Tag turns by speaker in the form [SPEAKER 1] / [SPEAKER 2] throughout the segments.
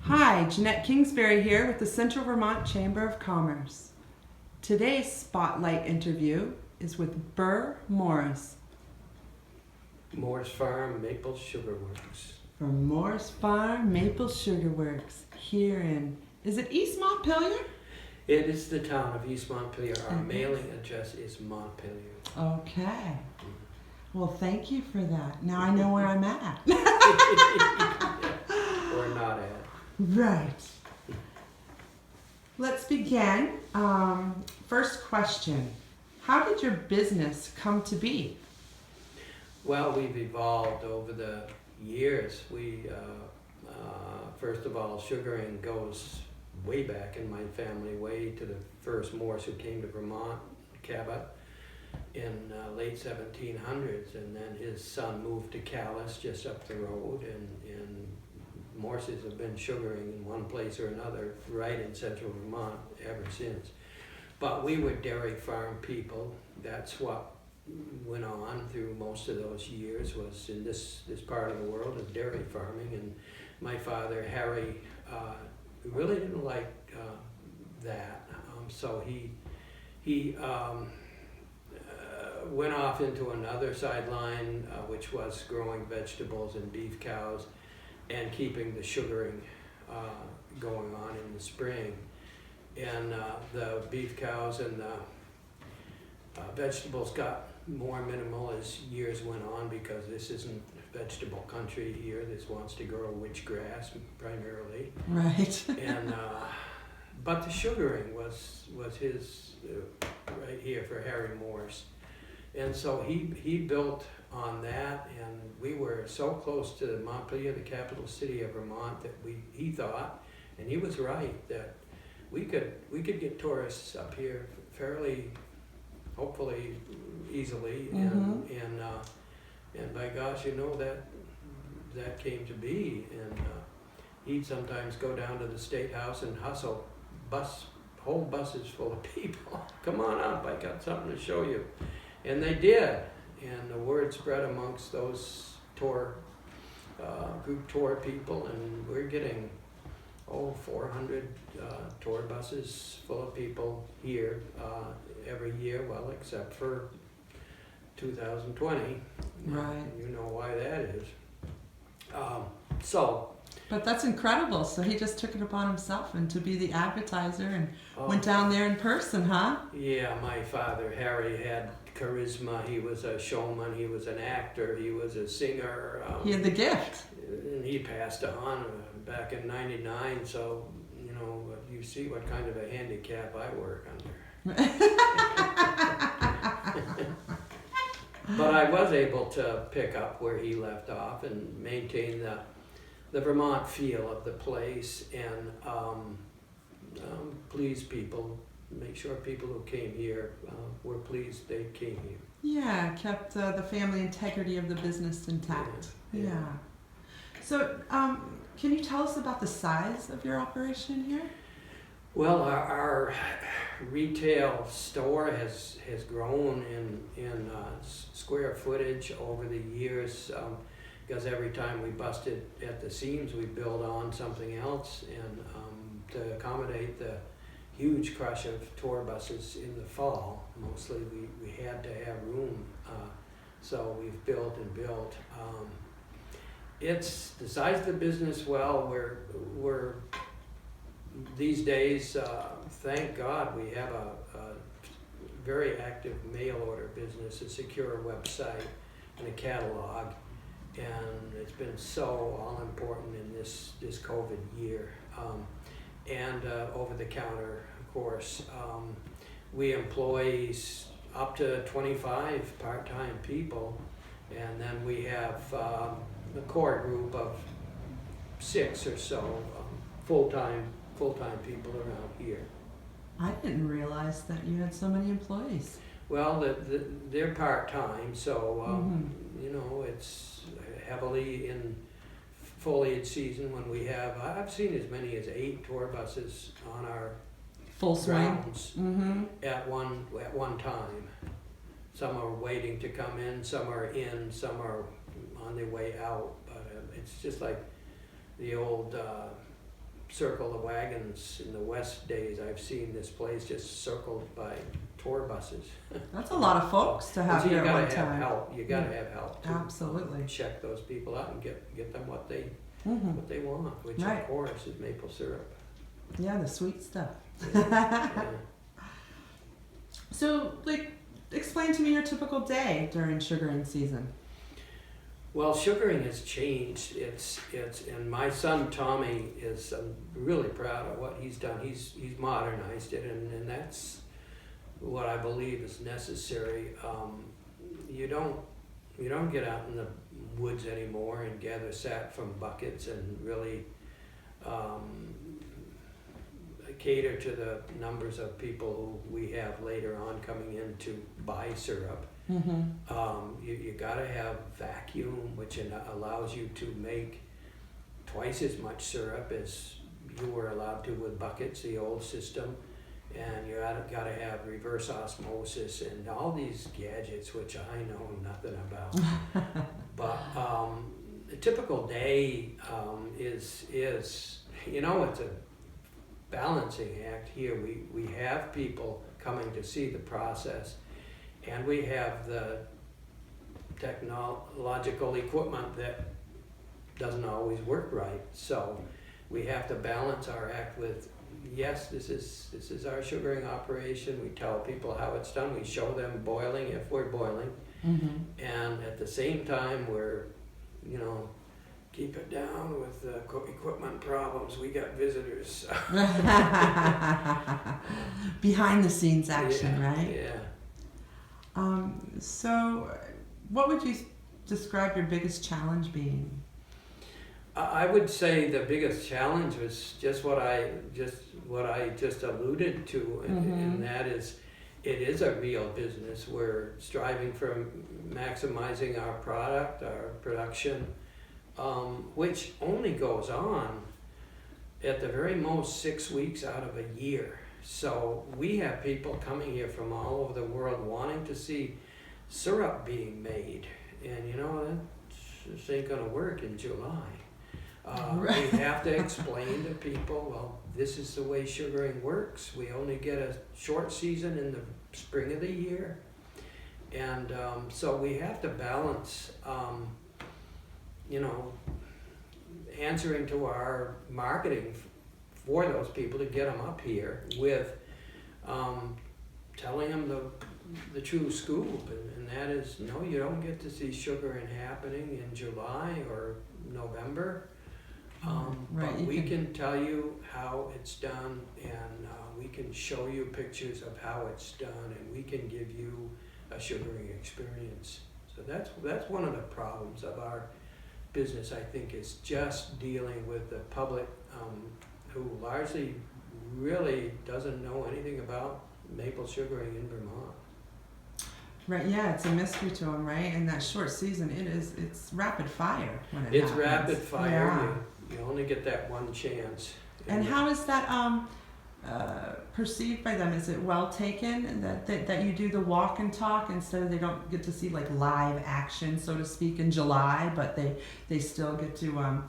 [SPEAKER 1] Hi, Jeannette Kingsbury here with the Central Vermont Chamber of Commerce. Today's spotlight interview is with Burr Morse
[SPEAKER 2] Morse Farm Sugarworks.
[SPEAKER 1] from Morse Farm Sugarworks here in, is it East Montpelier?
[SPEAKER 2] It is the town of East Montpelier. Our
[SPEAKER 1] Mhm.
[SPEAKER 2] mailing address is Montpelier.
[SPEAKER 1] Okay. Well, thank you for that. Now I know where I'm at.
[SPEAKER 2] Or not at.
[SPEAKER 1] Right. Let's begin. First question. How did your business come to be?
[SPEAKER 2] Well, we've evolved over the years. First of all, sugaring goes way back in my family, way to the first Morse who came to Vermont, Cabot, in late 1700s, and then his son moved to Calais, just up the road, and Morses have been sugaring in one place or another right in central Vermont ever since. But we were dairy farm people. That's what went on through most of those years, was in this part of the world is dairy farming. And my father, Harry, really didn't like that. So he went off into another sideline, which was growing vegetables and beef cows and keeping the sugaring going on in the spring. And the beef cows and the vegetables got more minimal as years went on, because this isn't vegetable country here. This wants to grow wheatgrass primarily.
[SPEAKER 1] Right.
[SPEAKER 2] And but the sugaring was his right here for Harry Morse. And so he built on that, and we were so close to Montpelier, the capital city of Vermont, that he thought, and he was right, that we could get tourists up here fairly, hopefully easily,
[SPEAKER 1] Mhm.
[SPEAKER 2] and by gosh, that came to be. And he'd sometimes go down to the State House and hustle whole buses full of people. Come on up, I got something to show you. And they did, and the word spread amongst those group tour people, and we're getting 400 tour buses full of people here every year, well, except for 2020.
[SPEAKER 1] Right.
[SPEAKER 2] You know why that is.
[SPEAKER 1] But that's incredible. So he just took it upon himself and to be the advertiser and
[SPEAKER 2] Oh.
[SPEAKER 1] went down there in person, huh?
[SPEAKER 2] Yeah, my father, Harry, had charisma. He was a showman. He was an actor. He was a singer.
[SPEAKER 1] He had the gift.
[SPEAKER 2] And he passed on back in '99. So, you see what kind of a handicap I work under. But I was able to pick up where he left off and maintain the Vermont feel of the place, and please people, make sure people who came here were pleased they came here.
[SPEAKER 1] Yeah, kept the family integrity of the business intact.
[SPEAKER 2] Yeah.
[SPEAKER 1] Yeah. So, can you tell us about the size of your operation here?
[SPEAKER 2] Well, our retail store has grown in square footage over the years, because every time we busted at the seams, we build on something else, and to accommodate the huge crush of tour buses in the fall, mostly we had to have room, so we've built and built. It's the size of the business. Well, we're these days, thank God, we have a very active mail order business, a secure website, and a catalog, and it's been so all important in this COVID year. And over the counter, of course, we employ up to 25 part-time people, and then we have a core group of 6 or so full-time people around here.
[SPEAKER 1] I didn't realize that you had so many employees.
[SPEAKER 2] Well, they're part-time, so
[SPEAKER 1] Mhm.
[SPEAKER 2] it's heavily in foliage season when we have, I've seen as many as 8 tour buses on our
[SPEAKER 1] Full swing.
[SPEAKER 2] grounds
[SPEAKER 1] Mm-hmm.
[SPEAKER 2] at one time. Some are waiting to come in, some are in, some are on their way out, but it's just like the old circle the wagons in the West days. I've seen this place just circled by tour buses.
[SPEAKER 1] That's a lot of folks to have
[SPEAKER 2] So
[SPEAKER 1] here
[SPEAKER 2] you
[SPEAKER 1] at one
[SPEAKER 2] gotta have
[SPEAKER 1] time.
[SPEAKER 2] help. You gotta have help to
[SPEAKER 1] Absolutely.
[SPEAKER 2] check those people out and get them what they
[SPEAKER 1] Mhm.
[SPEAKER 2] want, which
[SPEAKER 1] Right.
[SPEAKER 2] of course is maple syrup.
[SPEAKER 1] Yeah, the sweet stuff.
[SPEAKER 2] Yeah.
[SPEAKER 1] So, like, explain to me your typical day during sugaring season.
[SPEAKER 2] Well, sugaring has changed. And my son Tommy is, I'm really proud of what he's done. He's modernized it, and that's what I believe is necessary. You don't get out in the woods anymore and gather sap from buckets and really cater to the numbers of people who we have later on coming in to buy syrup.
[SPEAKER 1] Mm-hmm.
[SPEAKER 2] You gotta have vacuum, which allows you to make twice as much syrup as you were allowed to with buckets, the old system. And you gotta have reverse osmosis and all these gadgets, which I know nothing about. But a typical day is it's a balancing act here. We have people coming to see the process, and we have the technological equipment that doesn't always work right. So we have to balance our act with, yes, this is our sugaring operation. We tell people how it's done. We show them boiling if we're boiling.
[SPEAKER 1] Mm-hmm.
[SPEAKER 2] And at the same time, we're, keep it down with the equipment problems. We got visitors.
[SPEAKER 1] Behind the scenes action,
[SPEAKER 2] Yeah,
[SPEAKER 1] right?
[SPEAKER 2] Yeah.
[SPEAKER 1] So, what would you describe your biggest challenge being?
[SPEAKER 2] I would say the biggest challenge was just what I just alluded to, and that is, it is a real business. We're striving for maximizing our product, our production, which only goes on at the very most 6 weeks out of a year. So we have people coming here from all over the world wanting to see syrup being made, and that just ain't gonna work in July.
[SPEAKER 1] Right.
[SPEAKER 2] We have to explain to people, well, this is the way sugaring works. We only get a short season in the spring of the year. And so we have to balance, answering to our marketing for those people to get them up here with telling them the true scoop. And that is, no, you don't get to see sugaring happening in July or November.
[SPEAKER 1] Right,
[SPEAKER 2] But we can tell you how it's done, and we can show you pictures of how it's done, and we can give you a sugaring experience. So that's one of the problems of our business, I think, is just dealing with the public who largely really doesn't know anything about maple sugaring in Vermont.
[SPEAKER 1] Right, yeah, it's a mystery to them, right? And that short season, it's rapid fire when it
[SPEAKER 2] It's
[SPEAKER 1] happens.
[SPEAKER 2] rapid fire.
[SPEAKER 1] Yeah.
[SPEAKER 2] You only get that one chance.
[SPEAKER 1] And how is that perceived by them? Is it well taken that you do the walk and talk instead of, they don't get to see like live action, so to speak, in July, but they still get to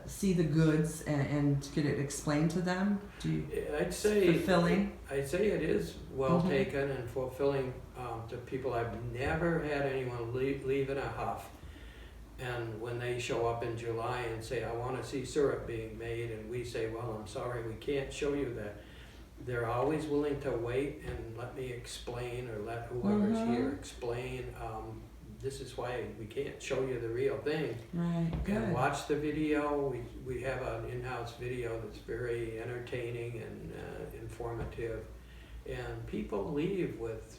[SPEAKER 1] see the goods and get it explained to them?
[SPEAKER 2] I'd say
[SPEAKER 1] fulfilling?
[SPEAKER 2] I'd say it is well
[SPEAKER 1] Mhm.
[SPEAKER 2] taken and fulfilling to people. I've never had anyone leave in a huff. And when they show up in July and say, I want to see syrup being made, and we say, well, I'm sorry, we can't show you that. They're always willing to wait and let me explain, or let whoever's here explain, this is why we can't show you the real thing.
[SPEAKER 1] Right, good.
[SPEAKER 2] And watch the video. We have an in-house video that's very entertaining and informative. And people leave with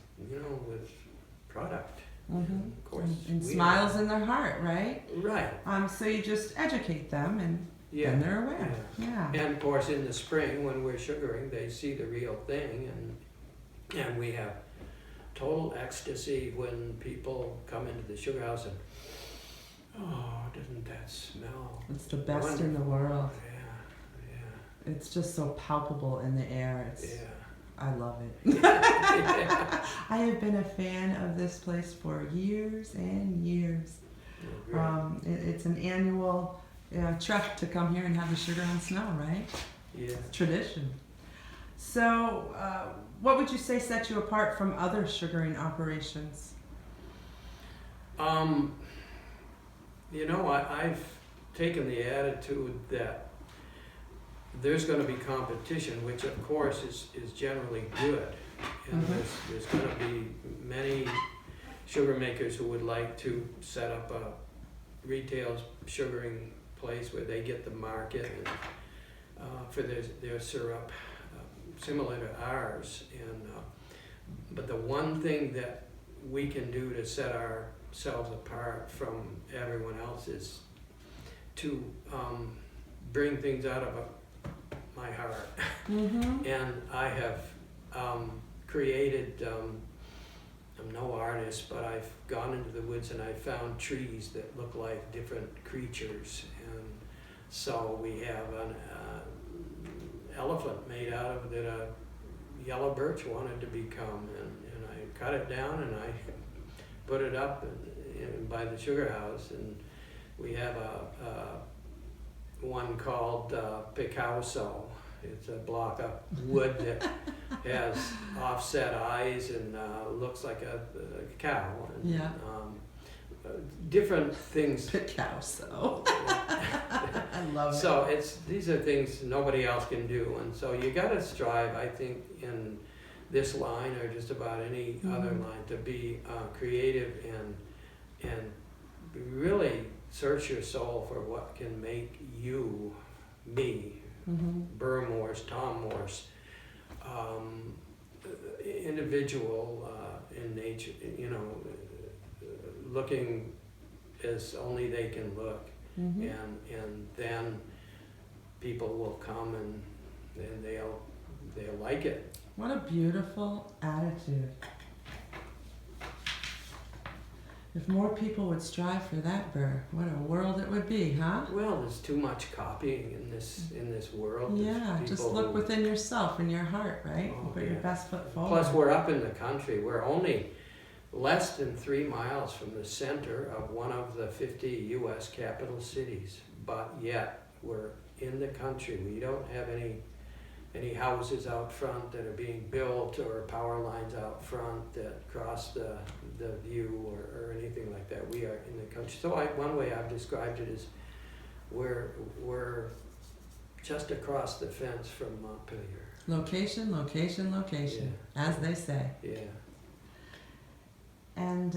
[SPEAKER 2] product.
[SPEAKER 1] Mm-hmm.
[SPEAKER 2] Of course,
[SPEAKER 1] and
[SPEAKER 2] we
[SPEAKER 1] smiles in their heart, right?
[SPEAKER 2] Right.
[SPEAKER 1] So you just educate them, and
[SPEAKER 2] Yeah.
[SPEAKER 1] then they're aware. Yeah.
[SPEAKER 2] And of course, in the spring when we're sugaring, they see the real thing, and we have total ecstasy when people come into the sugar house and, oh, doesn't that smell?
[SPEAKER 1] It's the best
[SPEAKER 2] wonderful.
[SPEAKER 1] in the world.
[SPEAKER 2] Yeah.
[SPEAKER 1] It's just so palpable in the air.
[SPEAKER 2] Yeah.
[SPEAKER 1] I love it.
[SPEAKER 2] Yeah.
[SPEAKER 1] I have been a fan of this place for years and years.
[SPEAKER 2] Great.
[SPEAKER 1] It's an annual trek to come here and have the sugar on snow, right?
[SPEAKER 2] Yeah.
[SPEAKER 1] Tradition. So, what would you say set you apart from other sugaring operations?
[SPEAKER 2] I've taken the attitude that there's going to be competition, which of course is generally good. And there's going to be many sugar makers who would like to set up a retail sugaring place where they get the market and, for their syrup, similar to ours. But the one thing that we can do to set ourselves apart from everyone else is to bring things out of my heart. And I have created, I'm no artist, but I've gone into the woods and I've found trees that look like different creatures. And so we have an elephant made out of that a yellow birch wanted to become, and I cut it down and I put it up by the sugar house. And we have one called Picasso. It's a block of wood that has offset eyes and looks like a cow. And, different things.
[SPEAKER 1] Picasso. I love it.
[SPEAKER 2] So these are things nobody else can do, and so you got to strive, I think, in this line or just about any other line to be creative and really search your soul for what can make you, me, Burr Morse, Tom Morse, individual in nature, looking as only they can look, and then people will come and they'll like it.
[SPEAKER 1] What a beautiful attitude. If more people would strive for that, Burr, what a world it would be, huh?
[SPEAKER 2] Well, there's too much copying in this world.
[SPEAKER 1] Yeah, just look within yourself and your heart, right?
[SPEAKER 2] Oh,
[SPEAKER 1] Put your best foot forward.
[SPEAKER 2] Plus, we're up in the country. We're only less than 3 miles from the center of one of the 50 U.S. capital cities, but yet we're in the country. We don't have any houses out front that are being built or power lines out front that cross the view or anything like that. We are in the country. So one way I've described it is we're just across the fence from Montpelier.
[SPEAKER 1] Location, location, location, as they say.
[SPEAKER 2] Yeah.
[SPEAKER 1] And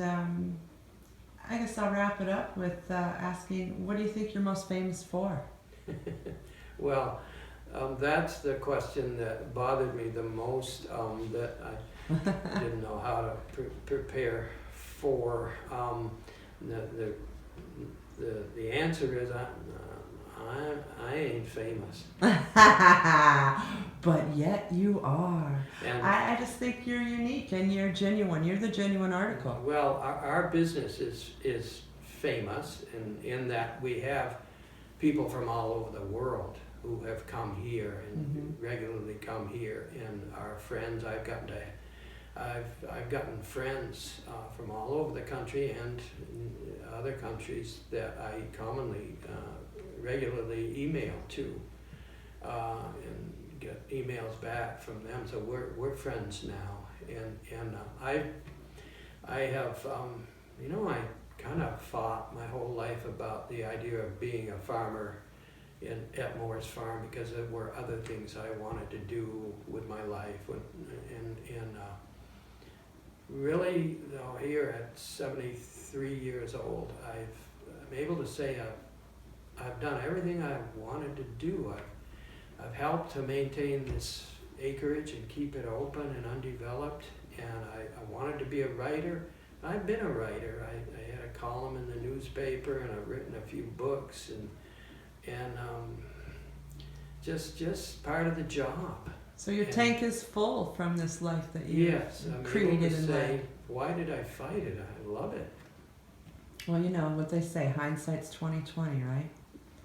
[SPEAKER 1] I guess I'll wrap it up with asking, what do you think you're most famous for?
[SPEAKER 2] Well, that's the question that bothered me the most, that I didn't know how to prepare for. The answer is I ain't famous.
[SPEAKER 1] But yet you are.
[SPEAKER 2] And
[SPEAKER 1] I just think you're unique and you're genuine. You're the genuine article.
[SPEAKER 2] Well, our business is famous in that we have people from all over the world who have come here and regularly come here, and our friends. I've gotten friends from all over the country and other countries that I commonly regularly email to and get emails back from them. So we're friends now, and I have I kind of fought my whole life about the idea of being a farmer at Morse Farm, because there were other things I wanted to do with my life, and really, though, here at 73 years old, I'm able to say I've done everything I wanted to do. I've helped to maintain this acreage and keep it open and undeveloped, and I wanted to be a writer. I've been a writer. I had a column in the newspaper, and I've written a few books, and just part of the job.
[SPEAKER 1] So your tank is full from this life that you created and led.
[SPEAKER 2] Why did I fight it? I love it.
[SPEAKER 1] Well, you know what they say, hindsight's 20/20, right?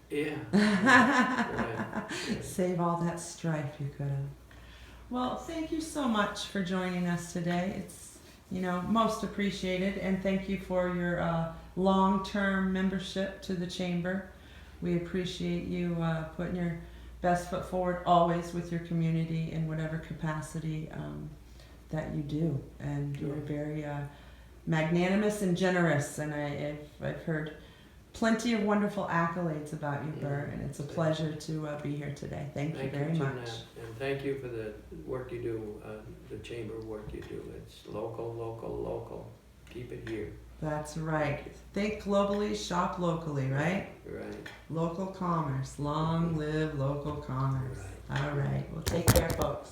[SPEAKER 2] Yeah. Right.
[SPEAKER 1] Save all that strife you could have. Well, thank you so much for joining us today. It's most appreciated, and thank you for your long-term membership to the chamber. We appreciate you putting your best foot forward always with your community in whatever capacity that you do. And you're very magnanimous and generous, and I've heard plenty of wonderful accolades about you, Burr, and it's a pleasure to be here today. Thank you very much.
[SPEAKER 2] Jeannette. And thank you for the work you do, the chamber work you do. It's local, local, local. Keep it here.
[SPEAKER 1] That's right. Think globally, shop locally, right?
[SPEAKER 2] Right.
[SPEAKER 1] Local commerce. Long live local commerce.
[SPEAKER 2] Right.
[SPEAKER 1] All right. Well, take care, folks.